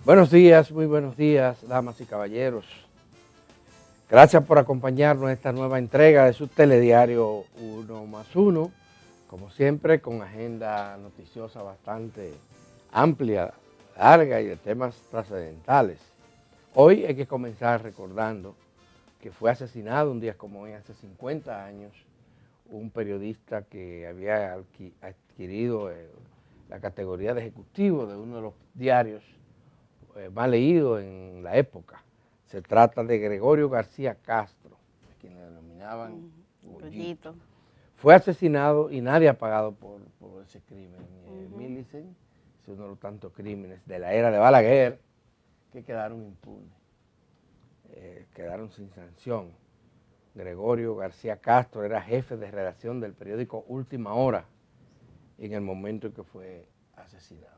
Buenos días, muy buenos días, damas y caballeros. Gracias por acompañarnos en esta nueva entrega de su telediario 1+1, como siempre con agenda noticiosa bastante amplia, larga y de temas trascendentales. Hoy hay que comenzar recordando que fue asesinado un día como hoy, hace 50 años, un periodista que había adquirido la categoría de ejecutivo de uno de los diarios más leídos en la época. Se trata de Gregorio García Castro, a quien le denominaban Goyito. Fue asesinado y nadie ha pagado por ese crimen. Millicent es uno de los tantos crímenes de la era de Balaguer que quedaron impunes, quedaron sin sanción. Gregorio García Castro era jefe de redacción del periódico Última Hora en el momento en que fue asesinado.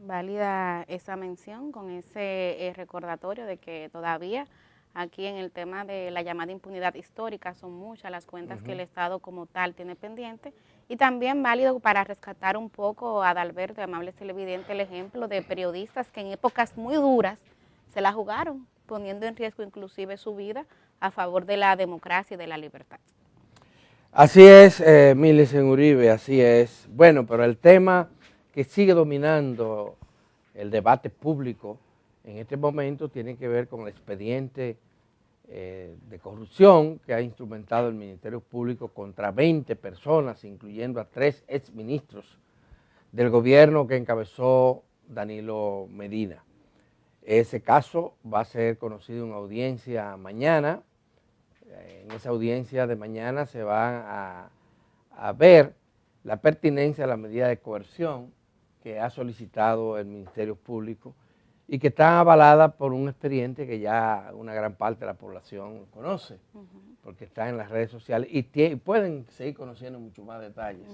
Válida esa mención con ese recordatorio de que todavía aquí en el tema de la llamada impunidad histórica son muchas las cuentas que el Estado como tal tiene pendiente, y también válido para rescatar un poco a Adalberto, amables televidentes, el ejemplo de periodistas que en épocas muy duras se la jugaron, poniendo en riesgo inclusive su vida a favor de la democracia y de la libertad. Así es, Millicent Uribe, así es. Bueno, pero el tema que sigue dominando el debate público en este momento tiene que ver con el expediente de corrupción que ha instrumentado el Ministerio Público contra 20 personas, incluyendo a 3 exministros del gobierno que encabezó Danilo Medina. Ese caso va a ser conocido en audiencia mañana. En esa audiencia de mañana se va a ver la pertinencia de la medida de coerción que ha solicitado el Ministerio Público y que está avalada por un expediente que ya una gran parte de la población conoce, porque está en las redes sociales y pueden seguir conociendo mucho más detalles.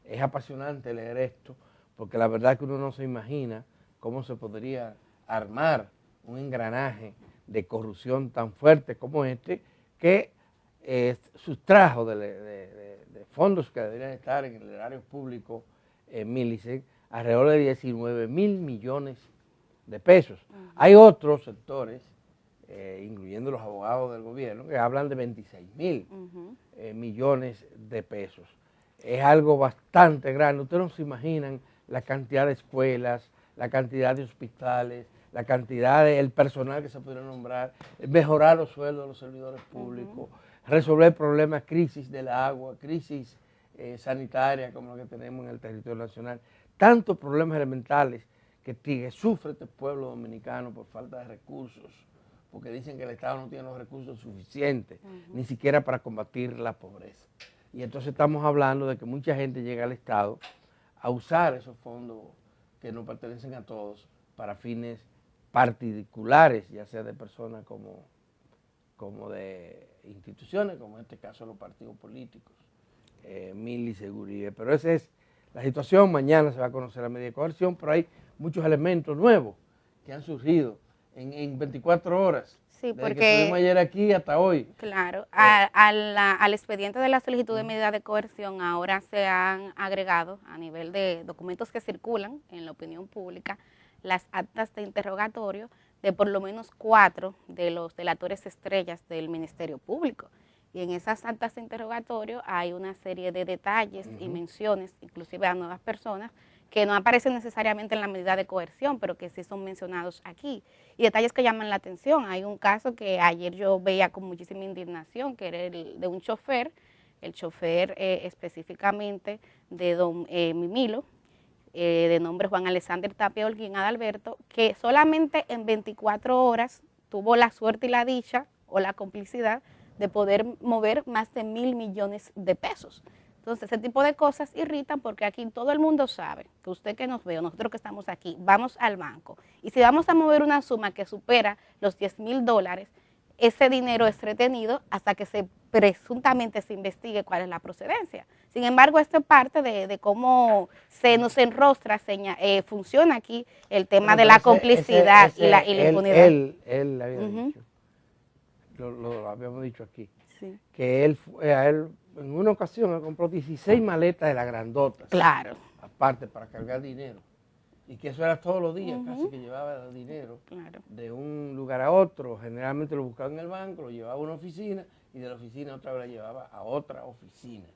Es apasionante leer esto, porque la verdad es que uno no se imagina cómo se podría armar un engranaje de corrupción tan fuerte como este, que sustrajo de fondos que deberían estar en el erario público en Millicent alrededor de 19,000 millones de pesos. Hay otros sectores, incluyendo los abogados del gobierno, que hablan de 26,000 millones de pesos. Es algo bastante grande. Ustedes no se imaginan la cantidad de escuelas, la cantidad de hospitales, la cantidad del personal que se podría nombrar, mejorar los sueldos de los servidores públicos, resolver problemas, crisis del agua, crisis sanitaria como la que tenemos en el territorio nacional, tantos problemas elementales que sufre este pueblo dominicano por falta de recursos, porque dicen que el Estado no tiene los recursos suficientes, ni siquiera para combatir la pobreza. Y entonces estamos hablando de que mucha gente llega al Estado a usar esos fondos que nos pertenecen a todos para fines particulares, ya sea de personas como de instituciones, como en este caso los partidos políticos, Millicent Uribe. Pero esa es la situación. Mañana se va a conocer la medida de coerción, pero hay muchos elementos nuevos que han surgido en 24 horas. Sí, desde que estuvimos ayer aquí hasta hoy. Claro, al expediente de la solicitud de medida de coerción ahora se han agregado a nivel de documentos que circulan en la opinión pública las actas de interrogatorio de por lo menos 4 de los delatores estrellas del Ministerio Público. Y en esas actas de interrogatorio hay una serie de detalles y menciones, inclusive a nuevas personas, que no aparecen necesariamente en la medida de coerción, pero que sí son mencionados aquí. Y detalles que llaman la atención. Hay un caso que ayer yo veía con muchísima indignación, que era el de un chofer, el chofer específicamente de don Mimilo, de nombre Juan Alexander Tapia Holguín Adalberto, que solamente en 24 horas tuvo la suerte y la dicha o la complicidad de poder mover más de 1,000 millones de pesos. Entonces, ese tipo de cosas irritan porque aquí todo el mundo sabe, que usted que nos ve, o nosotros que estamos aquí, vamos al banco. Y si vamos a mover una suma que supera los $10,000, ese dinero es retenido hasta que presuntamente se investigue cuál es la procedencia. Sin embargo, esto es parte de cómo se nos enrostra, funciona aquí el tema de la complicidad y la impunidad. Él había dicho, lo habíamos dicho aquí, Sí. que él en una ocasión compró 16 maletas de las grandotas. Claro. Aparte para cargar dinero. y que eso era todos los días, casi que llevaba dinero Claro. de un lugar a otro, generalmente lo buscaba en el banco, lo llevaba a una oficina y de la oficina otra vez lo llevaba a otra oficina.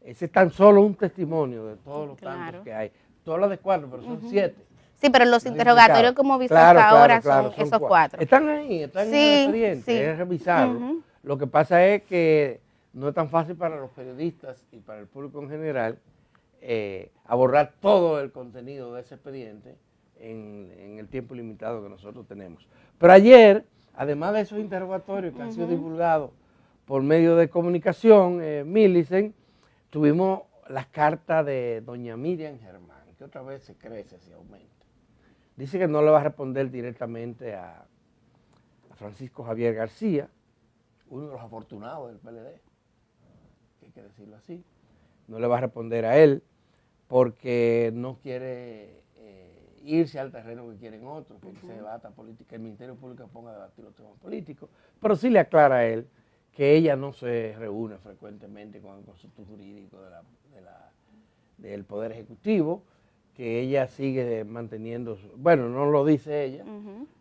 Ese es tan solo un testimonio de todos los tantos que hay. Tú hablas de 4, pero son 7. Sí, pero los interrogatorios como visto Claro, hasta claro, ahora claro, son esos 4. Están ahí, están en el expediente, es revisarlo. Lo que pasa es que no es tan fácil para los periodistas y para el público en general abordar todo el contenido de ese expediente en el tiempo limitado que nosotros tenemos. Pero ayer, además de esos interrogatorios que han sido divulgados por medio de comunicación, Millicent, tuvimos las cartas de doña Miriam Germán, que otra vez se crece, se aumenta. Dice que no le va a responder directamente a Francisco Javier García, uno de los afortunados del PLD, que hay que decirlo así. No le va a responder a él porque no quiere irse al terreno que quieren otros, que se debata política, que el Ministerio Público ponga a debatir los temas políticos, pero sí le aclara a él que ella no se reúne frecuentemente con el concepto jurídico del Poder Ejecutivo, que ella sigue manteniendo, bueno, no lo dice ella,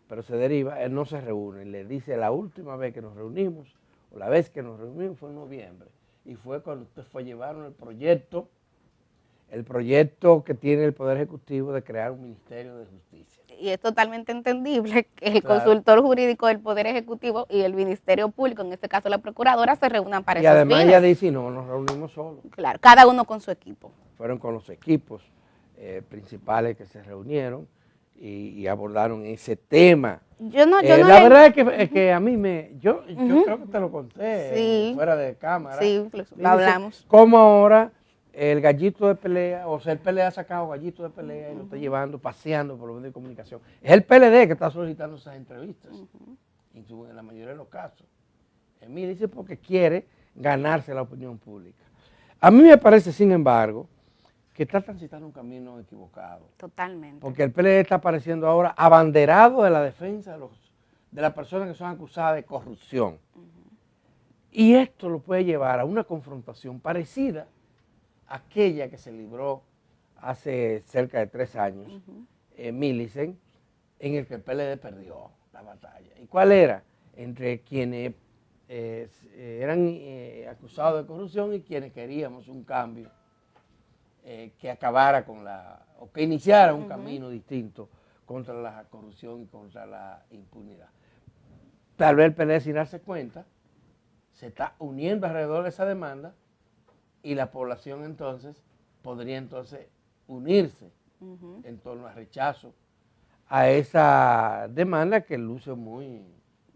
pero se deriva, él no se reúne, le dice la última vez que nos reunimos, o la vez que nos reunimos fue en noviembre, y fue cuando usted fue a llevar el proyecto que tiene el Poder Ejecutivo de crear un Ministerio de Justicia. Y es totalmente entendible que el consultor jurídico del Poder Ejecutivo y el Ministerio Público, en este caso la Procuradora, se reúnan para esos fines. Y además ella dice, no, nos reunimos solos. Claro, cada uno con su equipo. Fueron con los equipos principales que se reunieron y abordaron ese tema. La verdad es que a mí yo creo que te lo conté fuera de cámara. Sí, lo hablamos. Cómo ahora el gallito de pelea, o sea, el PLD ha sacado gallito de pelea y lo está llevando, paseando por los medios de comunicación. Es el PLD que está solicitando esas entrevistas, en la mayoría de los casos. Emilio dice porque quiere ganarse la opinión pública. A mí me parece, sin embargo, que está transitando un camino equivocado. Totalmente. Porque el PLD está apareciendo ahora abanderado de la defensa de las personas que son acusadas de corrupción. Y esto lo puede llevar a una confrontación parecida a aquella que se libró hace cerca de 3 años, Millicent, en el que el PLD perdió la batalla. ¿Y cuál era? Entre quienes eran acusados de corrupción y quienes queríamos un cambio que acabara o que iniciara un camino distinto contra la corrupción y contra la impunidad. Tal vez el PLD, sin darse cuenta, se está uniendo alrededor de esa demanda y la población entonces podría unirse en torno al rechazo a esa demanda que luce muy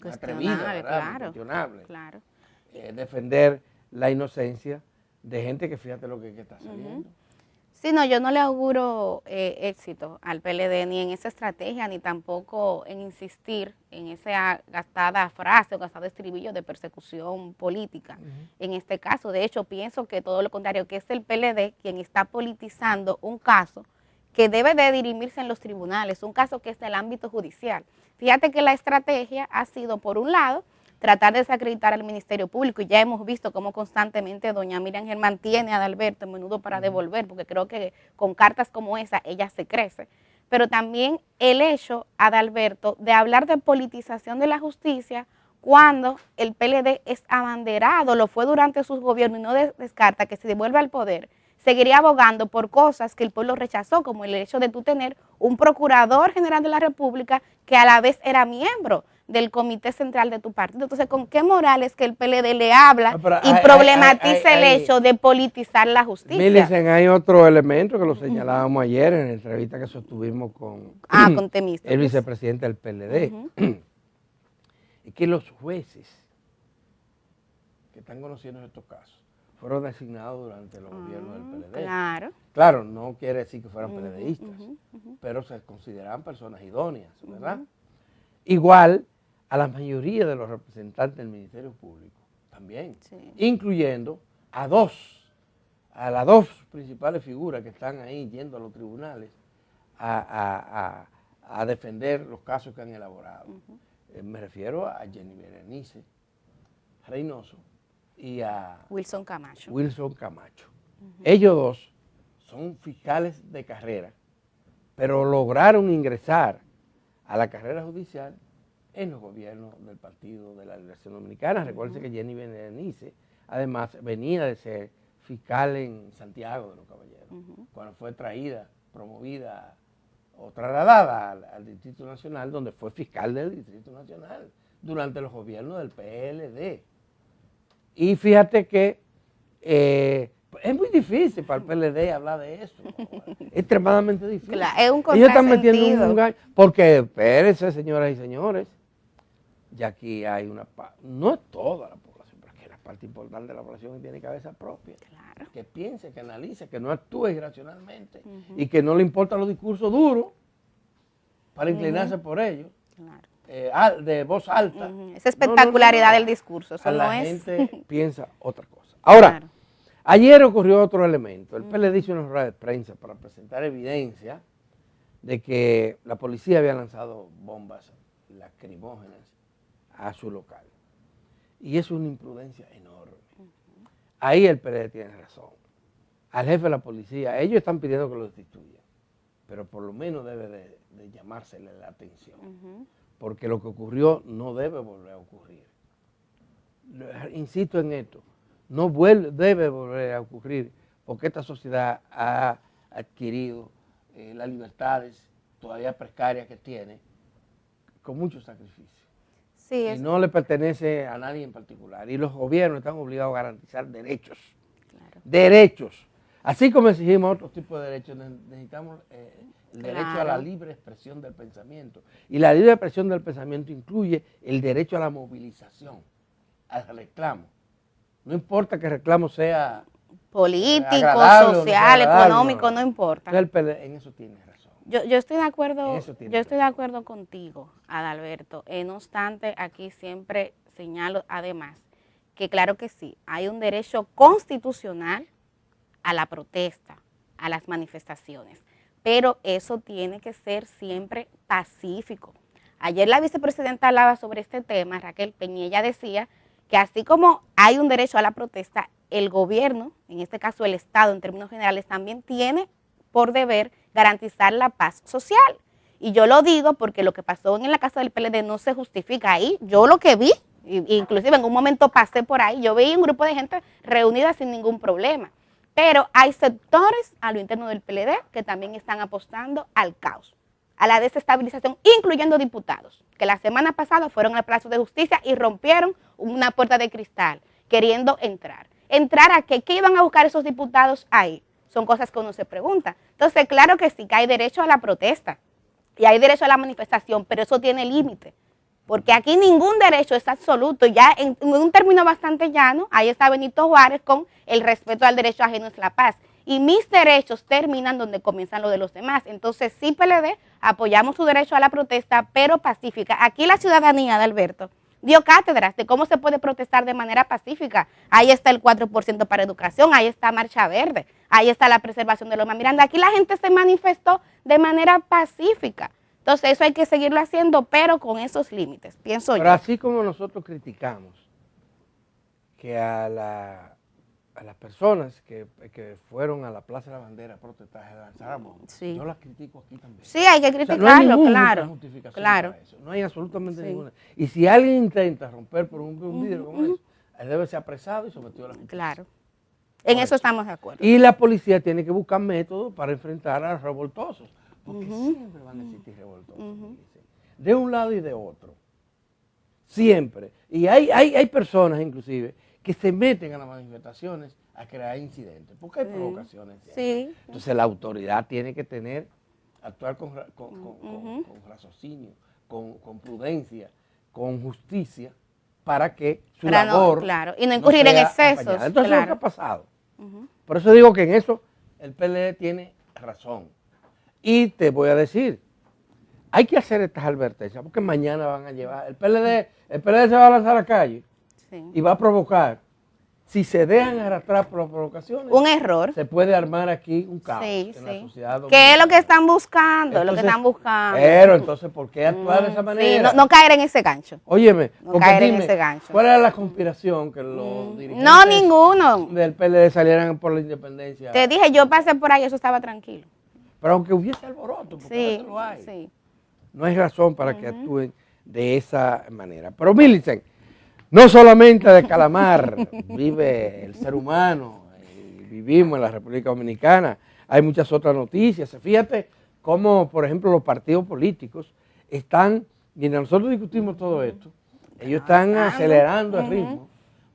atrevida, ¿verdad? Cuestionable. Claro. Defender la inocencia de gente que fíjate lo que está saliendo. Sí, no, yo no le auguro éxito al PLD ni en esa estrategia, ni tampoco en insistir en esa gastada frase o gastado estribillo de persecución política. En este caso, de hecho, pienso que todo lo contrario, que es el PLD quien está politizando un caso que debe de dirimirse en los tribunales, un caso que es del ámbito judicial. Fíjate que la estrategia ha sido, por un lado, tratar de desacreditar al Ministerio Público, y ya hemos visto cómo constantemente doña Miriam Germán tiene a Adalberto a menudo para devolver, porque creo que con cartas como esa ella se crece, pero también el hecho, Adalberto, de hablar de politización de la justicia cuando el PLD es abanderado, lo fue durante sus gobiernos y no descarta que si devuelve al poder, seguiría abogando por cosas que el pueblo rechazó, como el hecho de tú tener un procurador general de la República que a la vez era miembro del comité central de tu partido. Entonces, ¿con qué moral es que el PLD le habla y problematiza el hecho de politizar la justicia? Millicent, hay otro elemento que lo señalábamos ayer en la entrevista que sostuvimos con el vicepresidente del PLD. Es que los jueces que están conociendo estos casos fueron designados durante los gobiernos del PLD. Claro, no quiere decir que fueran PLDistas, pero se consideraban personas idóneas, ¿verdad? Igual a la mayoría de los representantes del Ministerio Público, también, incluyendo a las dos principales figuras que están ahí yendo a los tribunales a defender los casos que han elaborado. Me refiero a Jenny Berenice Reynoso y a Wilson Camacho. Ellos dos son fiscales de carrera pero lograron ingresar a la carrera judicial en los gobiernos del Partido de la Liberación Dominicana. Recuerden que Jenny Berenice, además, venía de ser fiscal en Santiago de los Caballeros, cuando fue traída, promovida o trasladada al Distrito Nacional, donde fue fiscal del Distrito Nacional durante los gobiernos del PLD. Y fíjate que es muy difícil para el PLD hablar de eso, extremadamente difícil. Claro, es un Ellos están metiendo contrasentido. un gallo, porque espérense, señoras y señores, ya aquí hay no es toda la población, pero es que la parte importante de la población que tiene cabeza propia, Claro. que piense, que analice, que no actúe irracionalmente y que no le importan los discursos duros para inclinarse por ellos, Claro. de voz alta. Esa espectacularidad No. del discurso, eso no La es. gente piensa otra cosa. Ahora, Claro. ayer ocurrió otro elemento. El PLD hizo una rueda de prensa para presentar evidencia de que la policía había lanzado bombas lacrimógenas a su local. Y eso es una imprudencia enorme. Ahí el PLD tiene razón. Al jefe de la policía, ellos están pidiendo que lo destituyan, pero por lo menos debe de llamársele la atención, porque lo que ocurrió no debe volver a ocurrir. Insisto en esto, no debe volver a ocurrir, porque esta sociedad ha adquirido las libertades todavía precarias que tiene con mucho sacrificio. Sí, Y no le pertenece a nadie en particular. Y los gobiernos están obligados a garantizar derechos. Claro. Derechos. Así como exigimos otro tipo de derechos, necesitamos el derecho a la Claro. libre expresión del pensamiento. Y la libre expresión del pensamiento incluye el derecho a la movilización, al reclamo. No importa que el reclamo sea político, agradable o no sea social, agradable, económico, no importa. Entonces, el PLD en eso tiene razón. Yo estoy de acuerdo, Eso tiene yo estoy de razón. acuerdo contigo, Adalberto. No obstante, aquí siempre señalo además que claro que sí, hay un derecho constitucional a la protesta, a las manifestaciones, pero eso tiene que ser siempre pacífico. Ayer la vicepresidenta hablaba sobre este tema, Raquel Peña, y ella decía que así como hay un derecho a la protesta, el gobierno, en este caso el Estado en términos generales, también tiene por deber garantizar la paz social. Y yo lo digo porque lo que pasó en la casa del PLD no se justifica ahí. Yo lo que vi, inclusive en un momento pasé por ahí, yo vi un grupo de gente reunida sin ningún problema. Pero hay sectores a lo interno del PLD que también están apostando al caos, a la desestabilización, incluyendo diputados, que la semana pasada fueron al Palacio de Justicia y rompieron una puerta de cristal, queriendo entrar. ¿Entrar a qué? ¿Qué iban a buscar esos diputados ahí? Son cosas que uno se pregunta. Entonces, claro que sí, que hay derecho a la protesta y hay derecho a la manifestación, pero eso tiene límite, porque aquí ningún derecho es absoluto. Ya en un término bastante llano, ahí está Benito Juárez con el respeto al derecho ajeno es la paz. Y mis derechos terminan donde comienzan los de los demás. Entonces, sí, PLD, apoyamos su derecho a la protesta, pero pacífica. Aquí la ciudadanía de Alberto dio cátedras de cómo se puede protestar de manera pacífica. Ahí está el 4% para educación, ahí está Marcha Verde, ahí está la preservación de Loma Miranda. Aquí la gente se manifestó de manera pacífica. Entonces eso hay que seguirlo haciendo, pero con esos límites, pienso Pero yo. así como nosotros criticamos que a las personas que fueron a la Plaza de la Bandera a protestar, lanzaran bombas, Sí. yo las critico aquí también. Sí, hay que O sea, criticarlo, no hay ninguna claro. justificación Claro. para eso. No hay absolutamente Sí. ninguna. Y si alguien intenta romper por un vidrio como eso, él debe ser apresado y sometido a la justicia. Claro. En eso estamos de acuerdo. Y la policía tiene que buscar métodos para enfrentar a los revoltosos, porque siempre van a existir revoltosos, fíjense, de un lado y de otro. Siempre. Y hay personas, inclusive, que se meten a las manifestaciones a crear incidentes, porque hay provocaciones. Sí. Entonces la autoridad tiene que actuar con raciocinio, con prudencia, con justicia, para que su Para no, labor claro, y no incurrir en sea excesos, empañada. Entonces, claro. ¿qué ha pasado? Por eso digo que en eso el PLD tiene razón. Y te voy a decir, hay que hacer estas advertencias, porque mañana van a llevar, el PLD se va a lanzar a la calle Sí. y va a provocar. Si se dejan arrastrar por las provocaciones, Un error. se puede armar aquí un caos Sí, en la sí. sociedad dominicana. ¿Qué es lo que están buscando? Lo que Entonces, están buscando. Pero entonces, ¿por qué actuar de esa Sí, manera? no caer en ese gancho. Óyeme, No porque caer en dime, ese gancho. ¿cuál era la conspiración que los dirigentes No, ninguno. del PLD salieran por la independencia? Te dije, yo pasé por ahí, eso estaba tranquilo. Pero aunque hubiese alboroto, porque a Sí, veces lo hay, sí. no hay razón para que actúen de esa manera. Pero Millicent, no solamente de calamar vive el ser humano, y vivimos en la República Dominicana, hay muchas otras noticias. Fíjate cómo, por ejemplo, los partidos políticos están, mientras nosotros discutimos todo esto, ellos están acelerando el ritmo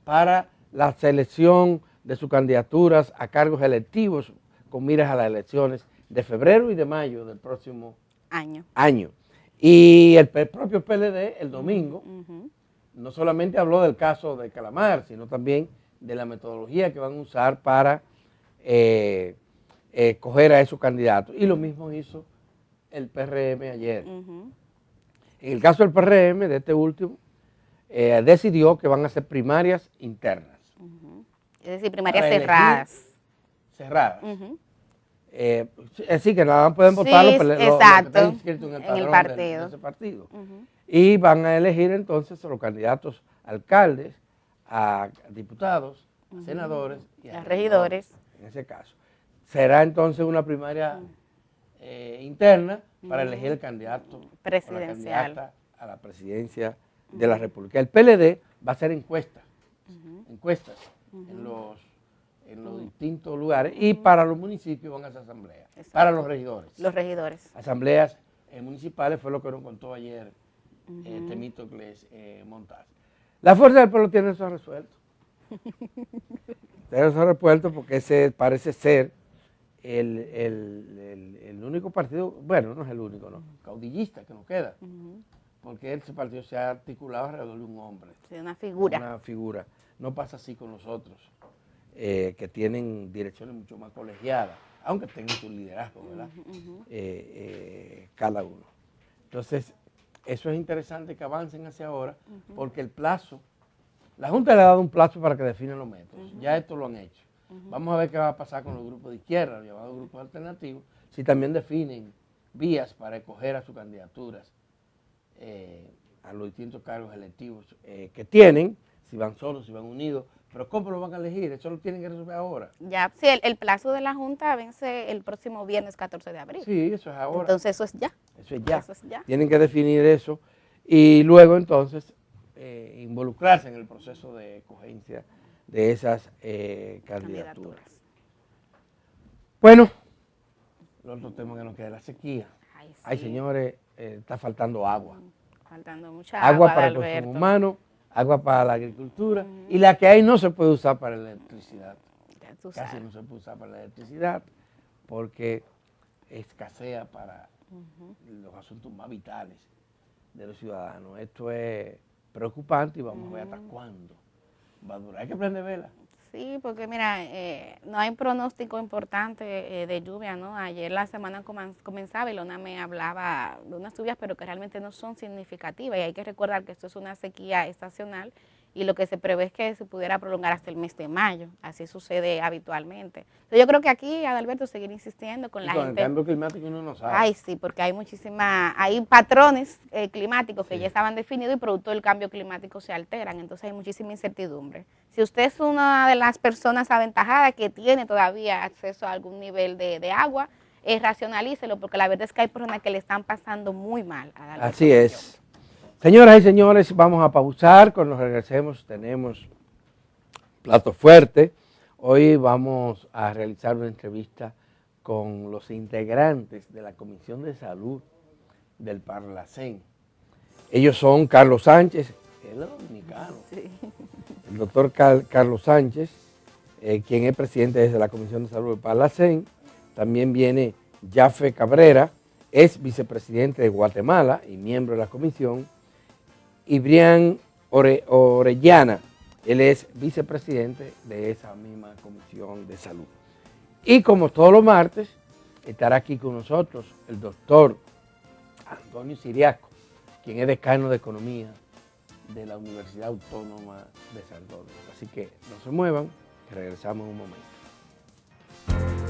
para la selección de sus candidaturas a cargos electivos con miras a las elecciones de febrero y de mayo del próximo año. Y el propio PLD el domingo no solamente habló del caso de Calamar, sino también de la metodología que van a usar para escoger a esos candidatos. Y lo mismo hizo el PRM ayer. En el caso del PRM, de este último, decidió que van a ser primarias internas. Es decir, primarias cerradas. Cerradas. Es decir, que nada más pueden votar los que están inscritos en el padrón de ese partido. Y van a elegir entonces a los candidatos a alcaldes, a diputados, a senadores y a regidores, en ese caso. Será entonces una primaria interna para elegir el candidato presidencial o la candidata a la presidencia de la República. El PLD va a hacer encuestas en los distintos lugares y para los municipios van a hacer asambleas, para los regidores. Los regidores. Asambleas municipales fue lo que nos contó ayer Temístocles Montaz. La Fuerza del Pueblo tiene eso resuelto. Tiene eso resuelto porque ese parece ser el único partido, bueno, no es el único, no, caudillista que nos queda. Porque ese partido se ha articulado alrededor de un hombre. Sí, una figura. Una figura. No pasa así con los otros, que tienen direcciones mucho más colegiadas, aunque tengan su liderazgo, ¿verdad? Cada uno. Entonces, eso es interesante que avancen hacia ahora, porque el plazo, la Junta le ha dado un plazo para que definen los métodos. Ya esto lo han hecho. Vamos a ver qué va a pasar con los grupos de izquierda, los llamados grupos alternativos, si también definen vías para escoger a sus candidaturas a los distintos cargos electivos que tienen, si van solos, si van unidos, pero ¿cómo lo van a elegir? Eso lo tienen que resolver ahora. Ya, sí, el plazo de la Junta vence el próximo viernes 14 de abril. Sí, eso es ahora. Entonces eso es ya. Eso es ya. Eso es ya. Tienen que definir eso y luego entonces involucrarse en el proceso de escogencia de esas candidaturas. Bueno, el otro tema que nos queda es la sequía. Ay, señores, está faltando agua. Faltando mucha agua para el consumo humano, agua para la agricultura, y la que hay no se puede usar para la electricidad. Casi no se puede usar para la electricidad porque escasea para los asuntos más vitales de los ciudadanos. Esto es preocupante y vamos a ver hasta cuándo va a durar. Hay que prender vela. Sí, porque mira, no hay pronóstico importante de lluvia, ¿no? Ayer la semana comenzaba y Lona me hablaba de unas lluvias, pero que realmente no son significativas. Y hay que recordar que esto es una sequía estacional y lo que se prevé es que se pudiera prolongar hasta el mes de mayo. Así sucede habitualmente. Entonces yo creo que aquí, Adalberto, seguir insistiendo con la gente. Con el cambio climático uno no sabe. Ay, sí, porque hay patrones climáticos que ya estaban definidos y producto del cambio climático se alteran. Entonces hay muchísima incertidumbre. Si usted es una de las personas aventajadas que tiene todavía acceso a algún nivel de agua, racionalícelo, porque la verdad es que hay personas que le están pasando muy mal. Así es. Señoras y señores, vamos a pausar. Cuando regresemos tenemos plato fuerte. Hoy vamos a realizar una entrevista con los integrantes de la Comisión de Salud del Parlacén. Ellos son Carlos Sánchez, él es dominicano, sí. El doctor Carlos Sánchez, quien es presidente de la Comisión de Salud del Parlacén. También viene Jaffe Cabrera, es vicepresidente de Guatemala y miembro de la comisión. Y Brian Orellana, él es vicepresidente de esa misma Comisión de Salud. Y como todos los martes, estará aquí con nosotros el doctor Antonio Siriaco, quien es decano de Economía de la Universidad Autónoma de Santo Domingo. Así que no se muevan, que regresamos en un momento.